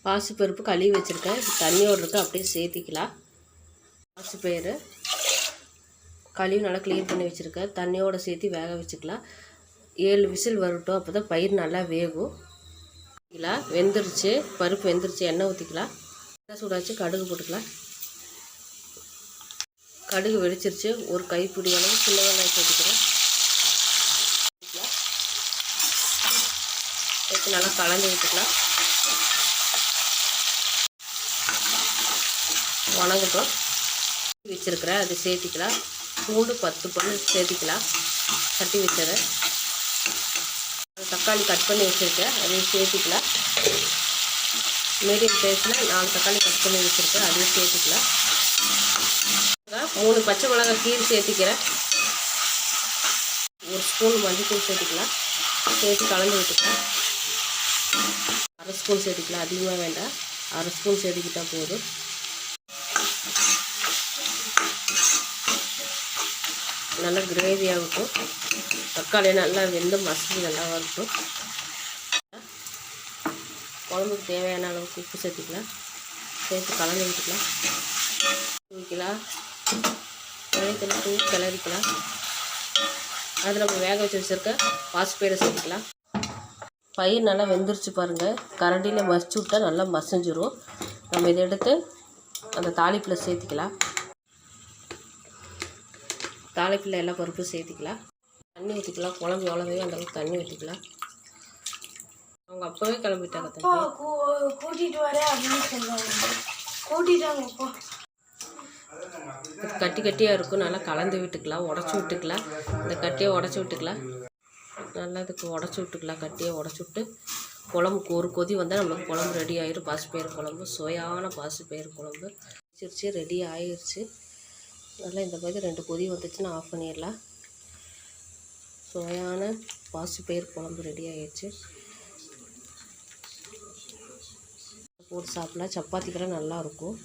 பாசிப்பருப்பு கழுவி வச்சுருக்கேன். இப்போ தண்ணியோடு இருக்குது, அப்படியே சேர்த்திக்கலாம். பாசிப்பயிறு கழுவி நல்லா க்ளீன் பண்ணி வச்சுருக்கேன். தண்ணியோடு சேர்த்து வேக வச்சுக்கலாம். 7 விசில் வரட்டும், அப்போ தான் பயிர் நல்லா வேகும். வெந்துருச்சு, பருப்பு வெந்துருச்சு. எண்ணெய் ஊற்றிக்கலாம். எண்ணெய் சூடாச்சு, கடுகு போட்டுக்கலாம். கடுகு வெடிச்சிருச்சு. ஒரு கைப்பிடி அளவு சின்ன வெங்காயம் சேர்த்துக்கிறேன். சேர்த்து நல்லா கலந்து விட்டுக்கலாம். வணங்கட்டும். வச்சுருக்கிறேன், அதை சேர்த்திக்கலாம். பூண்டு 10 பல் சேர்த்திக்கலாம். தட்டி வச்சதை தக்காளி கட் பண்ணி வச்சுருக்கேன், அதையும் சேர்த்திக்கலாம். மீடியம் சைஸில் 4 தக்காளி கட் பண்ணி வச்சுருக்கேன், அதையும் சேர்த்திக்கலாம். 3 பச்சை மிளகாய் கீரை சேர்த்திக்கிறேன். 1 ஸ்பூன் மஞ்சள்தூள் சேர்த்திக்கலாம். சேர்த்து கலந்து விட்டுக்கலாம். 1/2 ஸ்பூன் சேர்த்திக்கலாம், அதிகமாக வேண்டாம். 1/2 ஸ்பூன் சேர்த்திக்கிட்டால் போதும். நல்லா கிரேவியாக இருக்கும். தக்காளி நல்லா வெந்து மசிஞ்சு நல்லா இருக்கும். குழம்புக்கு தேவையான அளவுக்கு உப்பு சேர்த்துக்கலாம். சேர்த்து கலந்து விட்டுக்கலாம். தூக்கிக்கலாம். வெள்ளைத்தூள் தூக்கி கிளறிக்கலாம். அது நம்ம வேக வச்சு வச்சுருக்க பாசிப்பயிரை சேர்த்துக்கலாம். பயிர் நல்லா வெந்துருச்சு பாருங்கள். கரண்டியில் மசிச்சு விட்டால் நல்லா மசிஞ்சிரும். நம்ம இதை எடுத்து அந்த தாளிப்பில் சேர்த்திக்கலாம். தாளிப்பில் எல்லா பருப்பும் சேர்த்திக்கலாம். தண்ணி ஊற்றிக்கலாம். குழம்பு எவ்வளோ வேணும் அந்தளவுக்கு தண்ணி ஊற்றிக்கலாம். அவங்க அப்போவே கிளம்பிட்டாங்க. கூட்டிகிட்டு வரேன் அப்படின்னு சொல்லுவாங்க. கூட்டிட்டாங்கப்பா. கட்டி கட்டியாக இருக்கும். நல்லா கலந்து விட்டுக்கலாம். உடச்சி விட்டுக்கலாம். இந்த கட்டியை உடச்சி விட்டுக்கலாம். நல்லா இதுக்கு உடச்சி விட்டுக்கலாம். கட்டியை உடச்சி விட்டு குழம்புக்கு ஒரு கொதி வந்தால் நம்மளுக்கு குழம்பு ரெடி ஆகிடும். பாசிப்பயிறு குழம்பு, சுவையான பாசிப்பயிறு குழம்பு வச்சிருச்சு, ரெடி ஆகிடுச்சு. நல்லா இந்த மாதிரி 2 கொதி வந்துச்சுன்னா ஆஃப் பண்ணிடலாம். சுவையான பாசிப்பயிறு குழம்பு ரெடி ஆகிடுச்சு. போட்டு சாப்பிட்லாம். சப்பாத்திக்கெல்லாம் நல்லாயிருக்கும்.